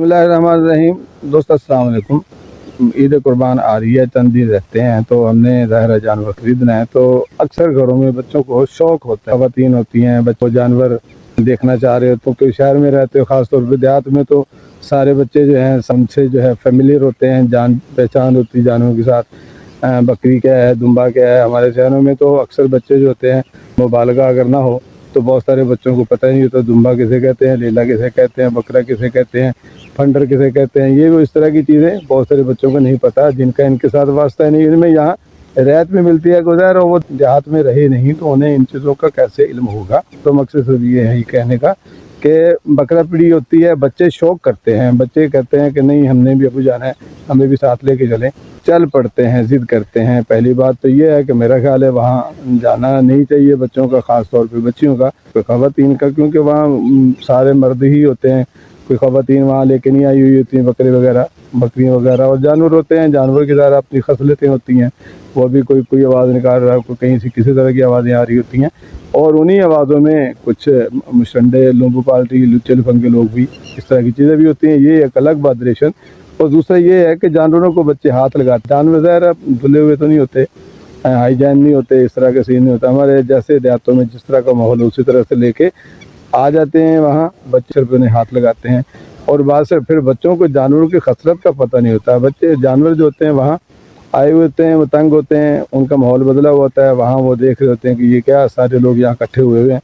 बिस्मिल्लाहिर्रहमानिर्रहीम। दोस्तों अस्सलाम वालेकुम। ईद कुर्बान आ रही है, चंद दिन रहते हैं, तो हमने ज़ाहिर जानवर ख़रीदना है। तो अक्सर घरों में बच्चों को शौक़ होता है, ख़वातीन होती हैं, बच्चों जानवर देखना चाह रहे हो। तो कोई शहर में रहते हो, ख़ास तौर पर देहात में, तो सारे बच्चे जो हैं सबसे जो है फेमिलियर होते हैं, जान पहचान होती है जानवरों के साथ। बकरी क्या है, दुम्बा क्या है। हमारे शहरों में तो अक्सर बच्चे जो होते हैं, मुबालगा अगर ना हो तो बहुत सारे बच्चों को पता ही नहीं होता दुम्बा किसे कहते हैं, लेला किसे कहते हैं, बकरा किसे कहते हैं, फंडर किसे कहते हैं। ये वो इस तरह की चीज़ें बहुत सारे बच्चों को नहीं पता, जिनका इनके साथ वास्ता नहीं। इनमें यहाँ रियायत में मिलती है गुज़ार, और वो देहात में रहे नहीं, तो उन्हें इन चीज़ों का कैसे इल्म होगा। तो मकसद सिर्फ ये है ही कहने का कि बकरा पीढ़ी होती है, बच्चे शौक़ करते हैं, बच्चे कहते हैं कि नहीं हमने भी अबू जाना है, हमें भी साथ लेके चलें, चल पड़ते हैं, ज़िद करते हैं। पहली बात तो ये है कि मेरा ख्याल है वहाँ जाना नहीं चाहिए बच्चों का, ख़ास तौर पे बच्चियों का, कोई ख़वातीन का, क्योंकि वहाँ सारे मर्द ही होते हैं, कोई ख़वातीन वहाँ लेके नहीं आई हुई होती हैं, बकरे वगैरह, बकरियाँ वगैरह। और जानवर होते हैं, जानवर की ज़रा अपनी खसलतें होती हैं, वो भी कोई आवाज़ निकाल रहा है, कोई कहीं से किसी तरह की आवाज़ें आ रही होती हैं, और उन्हीं आवाज़ों में कुछ मुशंडे, लोबो पार्टी, लुच्चे लफंगे लोग भी, इस तरह की चीज़ें भी होती हैं। ये एक अलग बादरेशन। और दूसरा ये है कि जानवरों को बच्चे हाथ लगाते, जानवर ज़ाहिर धुले हुए तो नहीं होते, हाईजैन नहीं होते, इस तरह का सीन नहीं होता। हमारे जैसे देहातों में जिस तरह का माहौल उसी तरह से लेके आ जाते हैं वहाँ, बच्चे सिर पे उन्हें हाथ लगाते हैं। और बाद से फिर बच्चों को जानवरों की खसरत का पता नहीं होता। बच्चे जानवर जो होते हैं वहाँ आए हुए होते हैं, वो तंग होते हैं, उनका माहौल बदला हुआ होता है, वहाँ वो देख रहे होते हैं कि ये क्या, सारे लोग यहाँ इकट्ठे हुए हैं।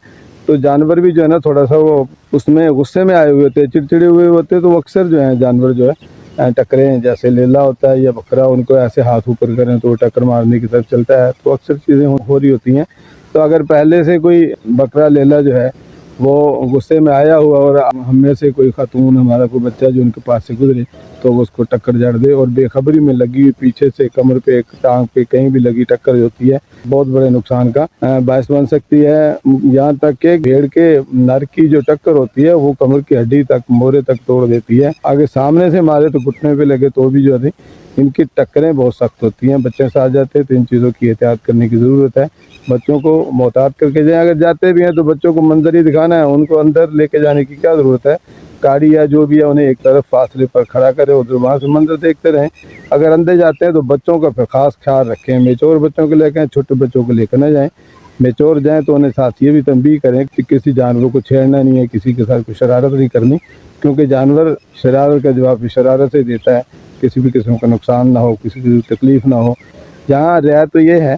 तो जानवर भी जो है ना थोड़ा सा वो उसमें गुस्से में आए हुए होते हैं, चिड़चिड़े हुए होते हैं। तो अक्सर जो है जानवर जो है टकरें, जैसे लेला होता है या बकरा, उनको ऐसे हाथ ऊपर करें तो वो टक्कर मारने की तरफ चलता है। तो अक्सर चीज़ें हो रही होती हैं। तो अगर पहले से कोई बकरा लेला जो है वो गुस्से में आया हुआ और हम में से कोई खातून, हमारा कोई बच्चा जो उनके पास से गुजरे, तो वो उसको टक्कर जड़ दे, और बेखबरी में लगी हुई पीछे से कमर पे, टांग पे, कहीं भी लगी टक्कर होती है, बहुत बड़े नुकसान का बायस बन सकती है। यहाँ तक कि भेड़ के नर की जो टक्कर होती है वो कमर की हड्डी तक, मोरे तक तोड़ देती है। आगे सामने से मारे तो घुटने पे लगे तो भी जो है इनकी टक्करें बहुत सख्त होती हैं। बच्चे साथ जाते हैं तो इन चीज़ों की एहतियात करने की ज़रूरत है। बच्चों को मोहतात करके जाएं, अगर जाते भी हैं तो बच्चों को मंजर ही दिखाना है, उनको अंदर लेके जाने की क्या ज़रूरत है। गाड़ी या जो भी है उन्हें एक तरफ फासले पर खड़ा करें, उधर वहाँ से मंजर देखते रहें। अगर अंदर जाते हैं तो बच्चों का फिर खास ख्याल रखें, मेचोर बच्चों को लेकर, छोटे बच्चों को लेकर न जाएँ। मेचोर जाएँ तो उन्हें साथ ये भी तंबीह करें कि किसी जानवर को छेड़ना नहीं है, किसी के साथ कोई शरारत नहीं करनी, क्योंकि जानवर शरारत का जवाब भी शरारत से देता है। किसी भी किस्म का नुकसान ना हो, किसी की तकलीफ़ ना हो। यहाँ रियायत तो ये है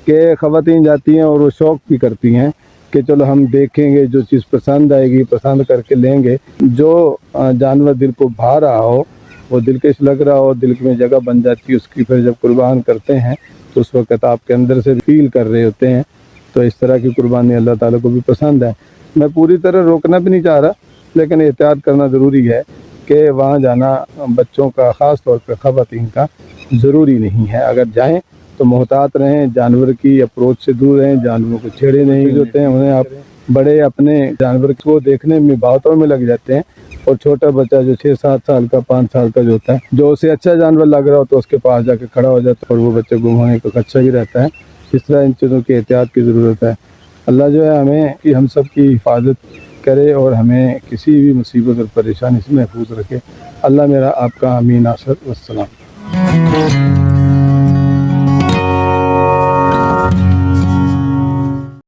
कि ख़वातीन जाती हैं और वो शौक़ भी करती हैं कि चलो हम देखेंगे, जो चीज़ पसंद आएगी पसंद करके लेंगे। जो जानवर दिल को भा रहा हो, वो दिलकश लग रहा हो, दिल में जगह बन जाती है उसकी, फिर जब कुर्बान करते हैं तो उस वक़्त आपके अंदर से फील कर रहे होते हैं। तो इस तरह की कुर्बानी अल्लाह ताला को भी पसंद है। मैं पूरी तरह रोकना भी नहीं चाह रहा, लेकिन एहतियात करना ज़रूरी है कि वहाँ जाना बच्चों का, ख़ास तौर पर ख़वातीन का, ज़रूरी नहीं है। अगर जाएँ तो मोहतात रहें, जानवर की अप्रोच से दूर रहें, जानवरों को छेड़े नहीं होते हैं। उन्हें आप बड़े अपने जानवर को देखने में बातों में लग जाते हैं, और छोटा बच्चा जो 6-7 साल का, 5 साल का जो होता है, जो उसे अच्छा जानवर लग रहा हो तो उसके पास जाके खड़ा हो जाता है, और वो बच्चे गुम होने का खदशा भी रहता है। इस तरह इन चीज़ों की एहतियात की ज़रूरत है। अल्लाह जो है हमें कि हम सब की हिफाजत करे और हमें किसी भी मुसीबत और परेशानी से महफूज रखे। अल्लाह मेरा आपका आमीन। आसर वस्सलाम।